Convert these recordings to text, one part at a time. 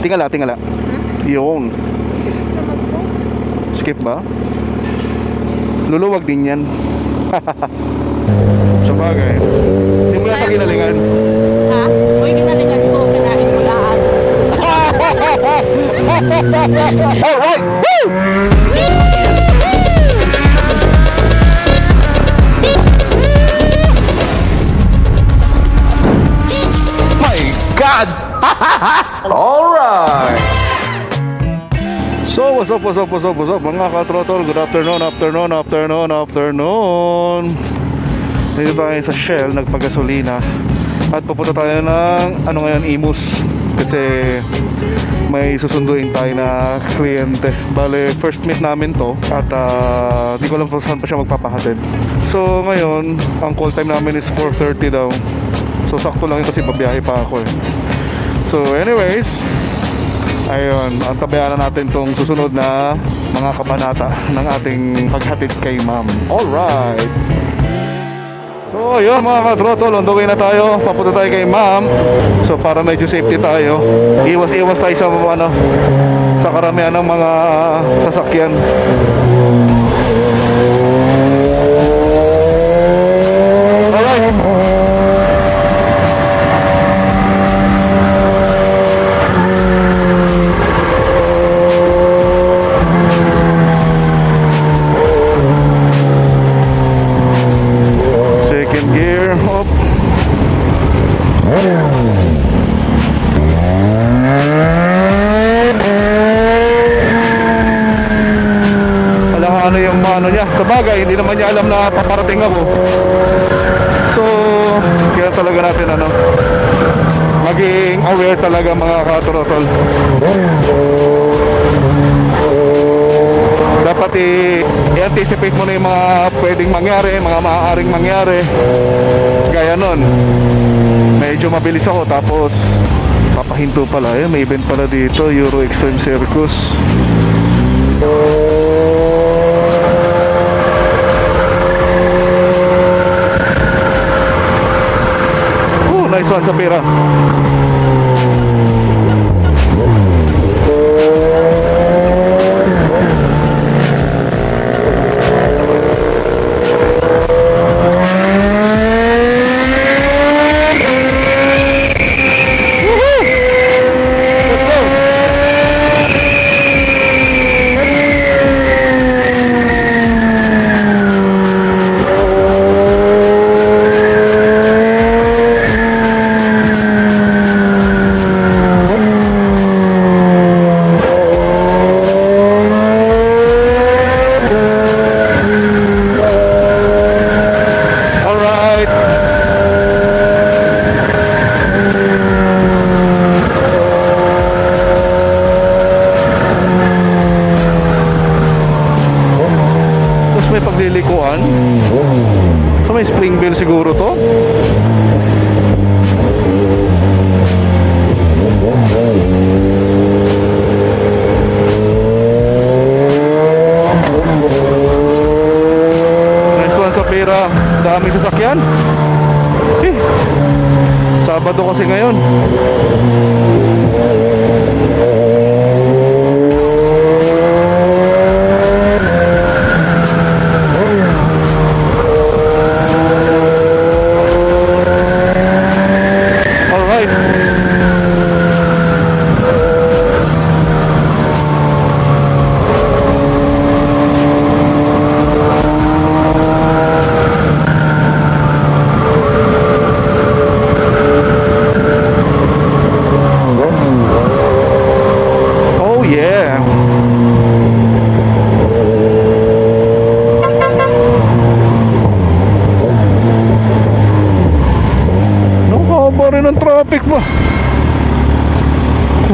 Tingala, tingala. Yun. Skip ba? Luluwag din yan. Sabagay. Hindi mo yata ginalingan. Ha? Uy, ginalingan ko. Kinain ko lahat. Alright! Woo! My God! Alright! So, what's up mga ka-throttle? Good afternoon. Dito tayo sa Shell, nagpagasolina. At pupunta tayo ng, Imus. Kasi may susunduin tayo na kliyente. Bale, first meet namin to. At di ko alam kung saan pa siya magpapahatid. So, ngayon, ang call time namin is 4:30 daw. So, sakto lang yun kasi babiyahe pa ako eh. So, anyways, ayun, antabayanan natin tong susunod na mga kabanata ng ating paghatid kay ma'am. Alright! So ayun mga ka-throttle, on the way na tayo. Papunta tayo kay ma'am. So para medyo safety tayo, iwas tayo sa sa karamihan ng mga sasakyan. Alright. Second gear, up. Alam ano yung niya. Sa bagay, hindi naman niya alam na paparating ako. So, kaya talaga natin maging aware talaga mga ka-throttle. Dapat i-anticipate mo na yung mga pwedeng mangyari, mga maaaring mangyari. Gaya nun, medyo mabilis ako tapos papahinto pala. May event pala dito, Euro Extreme Circus. Nice one, Sapira. May paglilikuan. So may spring wheel siguro to. Next one sa pera. Daming sasakyan. Sabado kasi ngayon. Ng traffic ba?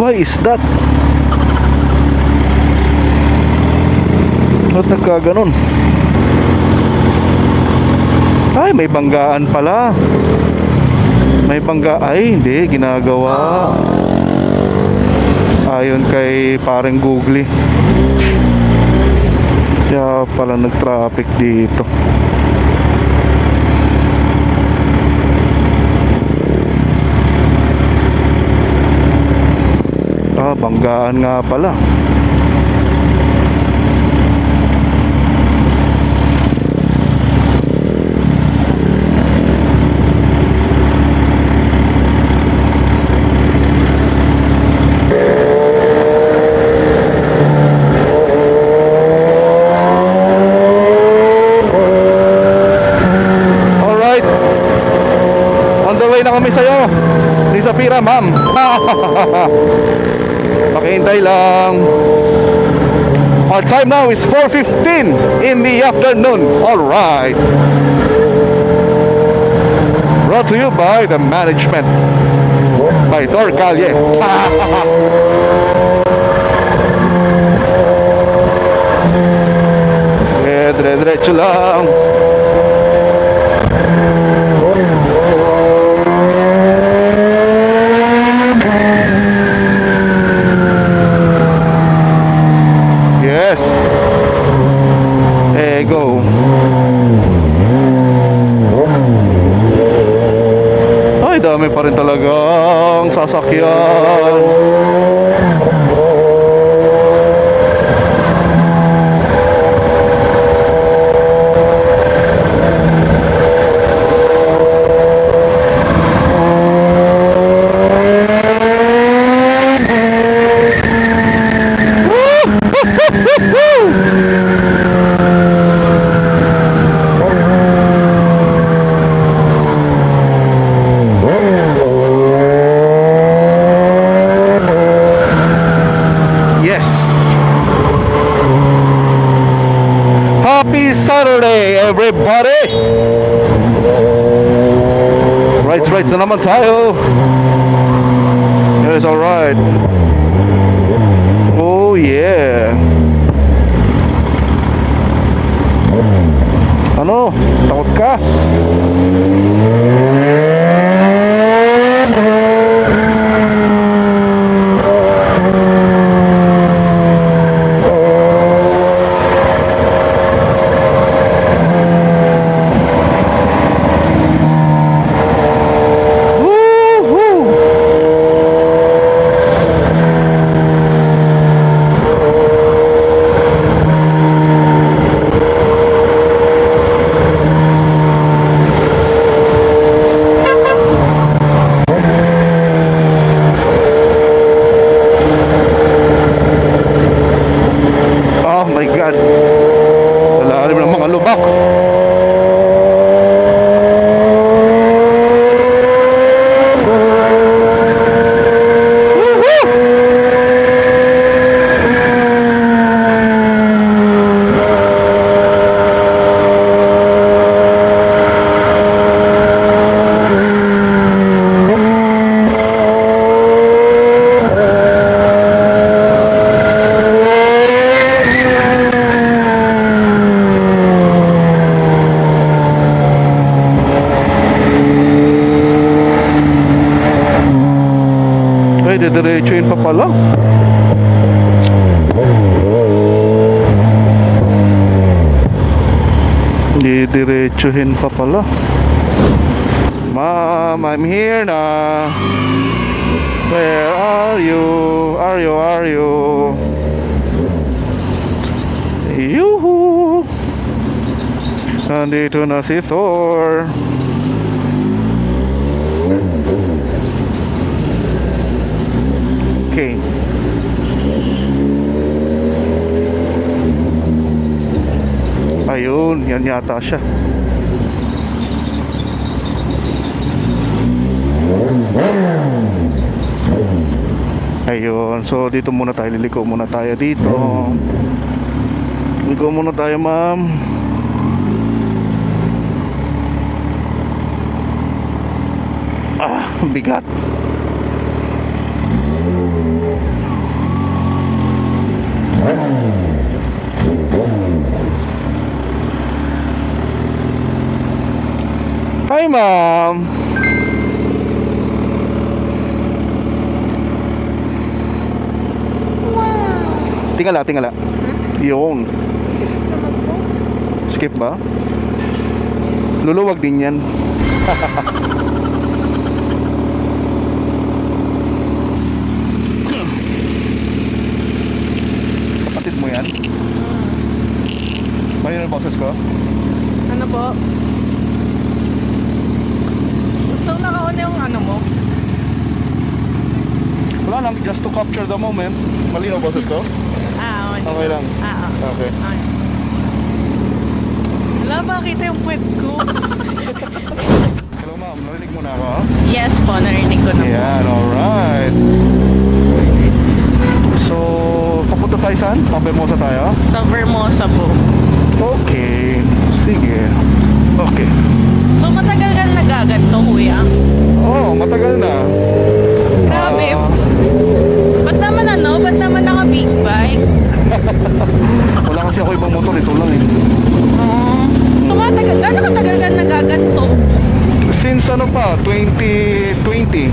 Why is that? Ba't nagkaganon? Ay, may banggaan pala. May bangga. Ay, hindi. Ginagawa. Ayon kay pareng Googly. Kaya pala nag-traffic dito. Banggaan nga pala. Alright. On the way na kami sa'yo. Di sa pira, ma'am. Pakihintay lang. Our time now is 4:15 in the afternoon. Alright. Brought to you by the management. By Thor Calye. Dire-diretso lang. Yes. Go. Ay, dami pa rin talagang sasakyan. Yes. Happy Saturday, everybody. Rights na naman tayo. Yes, alright. Oh yeah. Ano? Takot ka? Oh my God. Lalalim ng mga lubak. Ay, didiretsuhin pa pala. Didiretsuhin pa pala. Mom, I'm here na. Where are you? Are you? Yuhu! Nandito na si Thor. Okay. Ayun, yan yata siya. Ayun, so dito muna tayo, liliko muna tayo dito. Liliko muna tayo, ma'am. Bigat. Hi, ma'am. Tingala. Yun. Skip ba? Luluwag din yan. boses ko? Ano po? So, nakauna yung ano mo? Wala lang, just to capture the moment. Malinaw boses ko? Okay. Okay lang. Okay. Okay. Wala ba kita yung puwet ko? Hello ma'am, narinig mo na ako? Yes po, narinig ko na po. Yan, alright. So, papunta tayo saan? Pabermosa tayo? Sa Vermosa po. Okay, sige. Okay. So, matagal ka na nagaganto, kuya? Oh, matagal na. Grabe. Ah, Ba't naman Ba't naman naka-big bike? wala kasi ako ibang motor, ito lang eh. Tumatagal. Gano'ng katagal ka nagaganto? Since ano pa, 2020.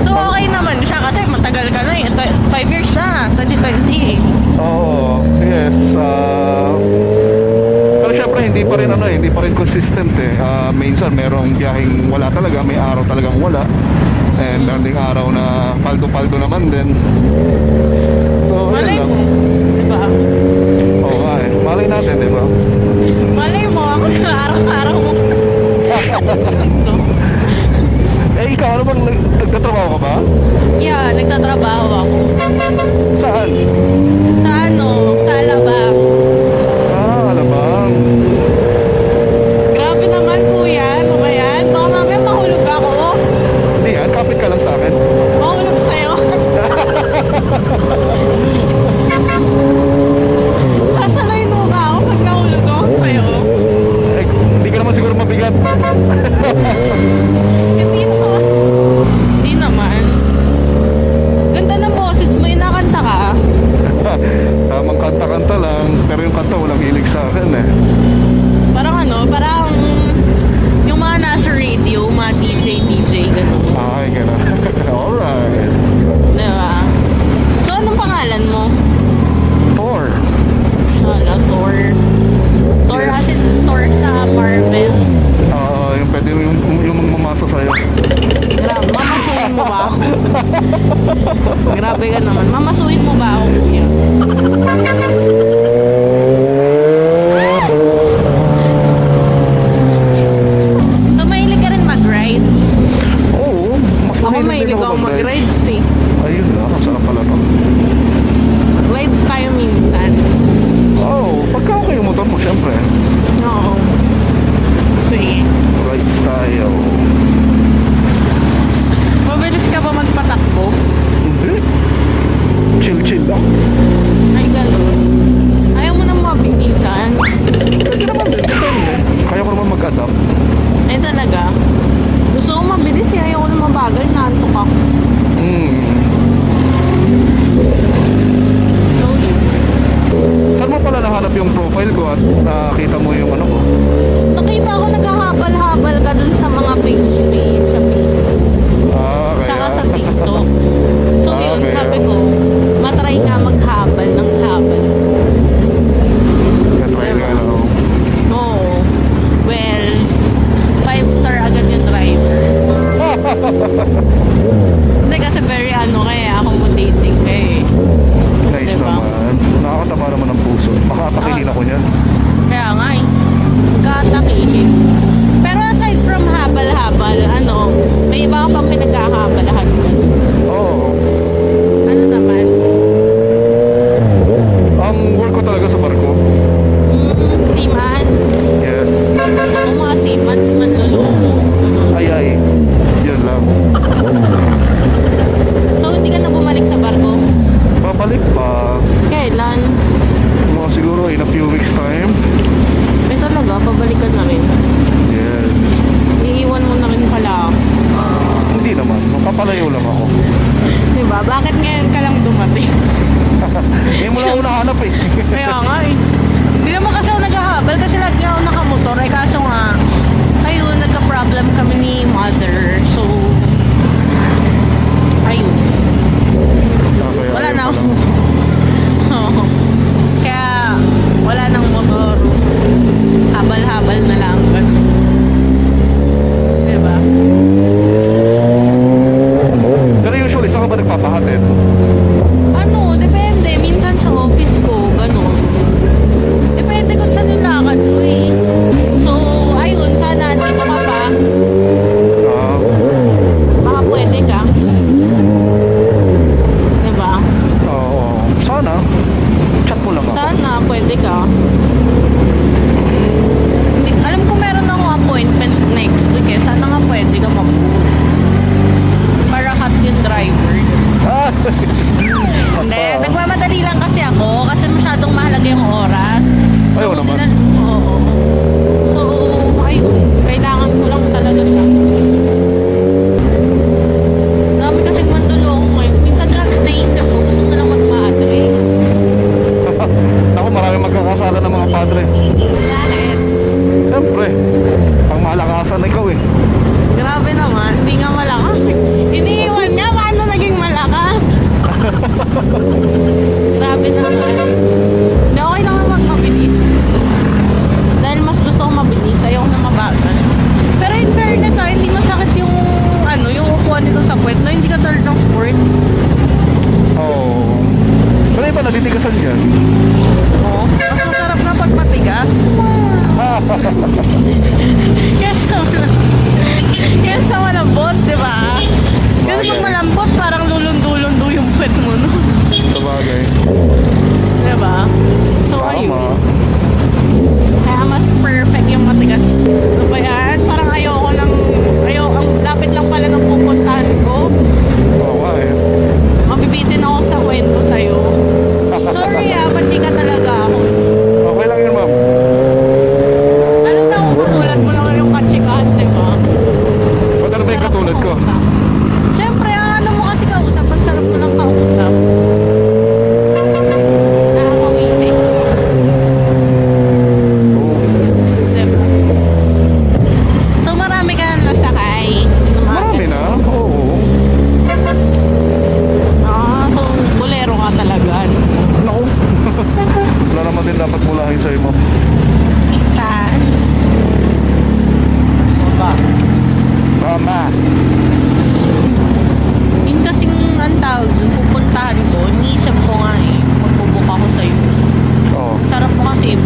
So, okay naman siya kasi matagal ka na eh. 5 years na, 2020 eh. Oo, yes. Pero syempre hindi pa rin hindi pa rin consistent eh. Minsan merong biyaheng wala talaga, may araw talagang wala. And meron araw na paldo-paldo naman din. So, Malay yun lang. mo, di ba? Oo nga eh. Malay natin, di ba? Malay mo, ako na araw-araw mo. Sundo. Eh, ikaw, ano bang nagtatrabaho ka ba? Yeah, nagtatrabaho ako. Saan? Sa Sa Alabang. Alabang. Grabe naman kuya, ano ba yan? Baka mamaya mahulog ako. Hindi yan, kapit ka lang sa akin. Mahulog sa'yo. Sasalayin mo ba ako pag nahulog ako sa'yo? Eh, hindi ka naman siguro mabigat. Hindi naman. Hindi naman. Ganda ng boses mo, inakanta ka. Tamang kanta-kanta lang. Pero yung kanta walang hilig sa akin eh. Parang yung mga nasa radio, mga DJ, gano'n. Ay, gano'n. Alright. Diba? So, anong pangalan mo? Thor. Shala, Thor. Thor Yes. as in Thor sa Marvel. Yung pwede yung mamasa sa'yo. Grabe, mamasuhin mo ba ako? Grabe ka naman. Mamasuhin mo ba ako, kuya? So, mahilig ka rin mag-rides? Oo, mas Ako mahilig mahilig din ako mag-rides eh. Ayun na, ang sarap pala to. Rides tayo minsan. Oo, pagka okay yung motor mo, syempre. Oo. Sige. Rides tayo. Mabilis ka ba magpatakbo? Hindi. Chill-chill lang. Ay, gano'n. Ayaw mo nang mabilisan. Pwede naman din, depende. Kaya ko naman mag-adapt. Ay, talaga. Gusto ko mabilis eh. Ayaw ko na mabagal. Naantok ako. So, yun. Saan mo pala nahanap yung profile ko at nakita mo yung ano ko? Nakita ko naghahabal-habal ka dun sa mga page sa Facebook. Kaya... Saka sa TikTok. So yun, kaya- sabi ko, matry nga maghabal ng habal. Try nga lang. Oo. Well, 5-star agad yung driver. Hindi kasi very kaya accommodating ka eh. Nice Diba? naman. Nakakataba naman ng puso. Makakapakilin ako niyan. Kaya nga eh. Magkatakihin. Pero aside from habal-habal, may iba ka pang pinagkakahabalahan ka. Oo. Ano naman? Ang work ko talaga sa barko. Seaman. Yes. Ako mga seaman loloko. Ay. Yun lang. So, hindi ka na bumalik sa barko? Babalik pa. Kailan? Mga siguro in a few weeks time. Eh talaga, pabalik ka na rin. Yes. Iiwan mo na rin pala ako. Hindi naman. Mapapalayo lang ako. Diba? Bakit ngayon ka lang dumating? Eh, mula ako nahanap eh. Kaya nga eh. Hindi naman kasi ako naghahabal kasi lahat nga ako nakamotor. Eh kaso nga, ayun, nagka-problem kami ni mother. So, ayun. Kaya Wala ayun na pa ako. lang. Oo. Kaya, wala nang motor. Habal-habal na lang. Diba? Pero usually, saan ka ba nagpapahatid? Depende. Minsan sa office ko, gano'n. malambot, parang lulundo-lundo yung puwet mo, no? Sabagay. Diba? So, Tama. ayun. Kaya mas perfect yung matigas. Ano ba yan? Parang ang lapit lang pala ng pupuntahan ko. Oo nga eh. Mabibitin ako sa kwento sa'yo. Sorry pachika talaga ako. Okay lang yun, ma'am. Alam na ako, katulad mo naman yung kachikahan, diba? Ba't ano ba yung katulad ko? Siyempre, ang ano mo kasi kausap, ang sarap mo ng kausap. Nakakawili. Oo. Diba? So, marami ka na nasakay. Marami na. Oo. So, bolero ka talaga. Naku. Wala naman din dapat mulahin sa'yo, ma'am. Saan? Baba. Mama. Yun kasing ang tawag dun, pupuntahan ko, iniisip ko nga magbubuk ako sa'yo. Oo. Sarap mo kasi,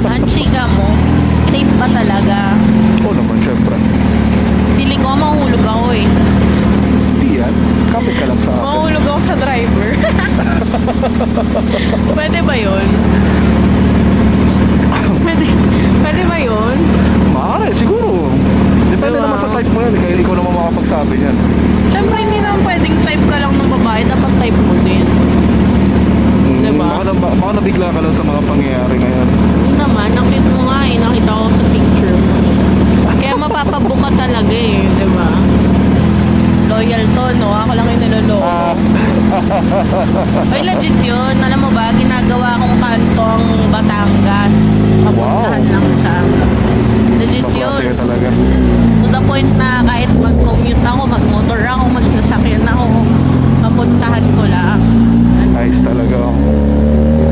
ang chika mo, safe pa talaga. Oo naman, syempre. Feeling ko mahulog ako eh. Hindi yan. Kapit ka lang sa akin. Mahulog ako sa driver. Pwede ba yun? Pwede ba yun? Maaari, siguro. Depende Diba? naman sa type mo yan. Kaya ikaw naman makapagsabi yan. Siyempre hindi naman pwedeng type ka lang ng babae, dapat type mo din. Diba? Baka nabigla ka lang sa mga pangyayari ngayon. Yun naman, nakita mo nga nakita ko sa picture mo. Kaya mapapabuka talaga diba? Loyal to, no? Ako lang yung niloloko. Ay, legit yun. Alam mo ba, ginagawa kong kanto ang Batangas. Papuntahan Wow. lang siya. Legit Maklase ka yun. talaga. To the point na kahit mag-commute ako, mag-motor ako, magsasakyan ako, papuntahan ko lang. Ayos talaga.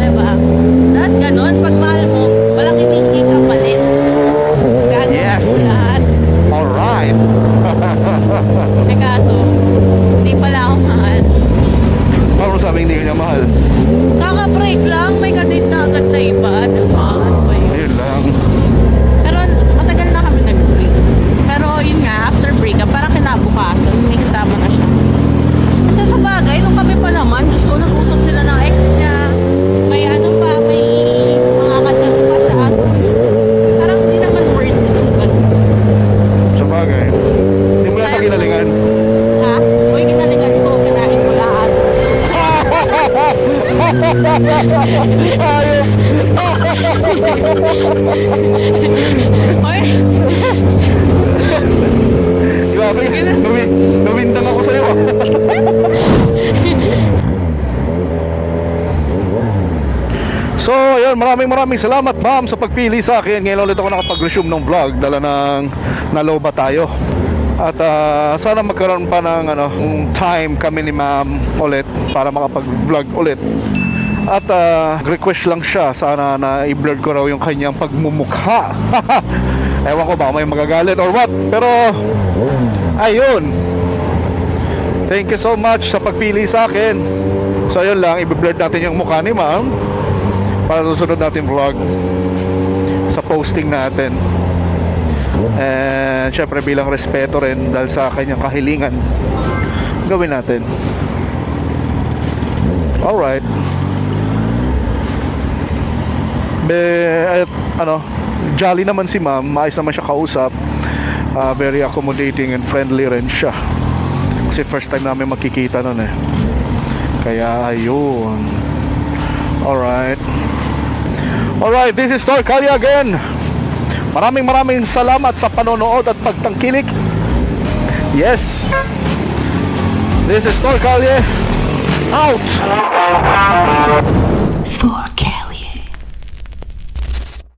Diba? Lahat ganun, pag mahal mo, walang hindi ka palit. Gagawin Yes. mo lahat. Alright. Eh kaso, hindi pala ako mahal. Paano sabi hindi ka niya mahal? Kaka-break lang, may kadate na agad na iba. Diba? Ano ba yun? Ayun lang. Pero matagal na kami nag-break. Pero yun nga, after break up, parang kinabukasan, may kasama na siya. Kasi sa bagay, nung kami pa naman, Diyos ko, nag-usap sila ng ex niya. May ano pa, may mga kachat pa sa aso. Parang hindi naman worth it. Sa bagay. Hindi mo yata ginalingan. Ha? Uy, kinalingan ko, kinain ko lahat. Ayos. Uy, Grabe. Nawindang ako sa'yo. So, ayun, maraming salamat, ma'am, sa pagpili sa akin. Ngayon ulit ako nakapag-resume ng vlog. Dala ng Naloba tayo. At sana magkaroon pa ng time kami ni ma'am ulit para makapag-vlog ulit. At request lang siya sana na i-blur ko raw yung kanyang pagmumukha. Ewan ko ba may magagalit or what. Pero ayun, thank you so much sa pagpili sa akin. So ayun lang, i-blur natin yung mukha ni ma'am para sa susunod natin vlog sa posting natin. And syempre bilang respeto rin dahil sa kanyang kahilingan, gawin natin. Alright. Jolly naman si ma'am, maayos naman siya kausap. Very accommodating and friendly rin siya. Kasi first time namin makikita nun eh. Kaya ayun. Alright, this is Tor Calye again. Maraming salamat sa panonood at pagtangkilik. Yes, this is Tor Calye out.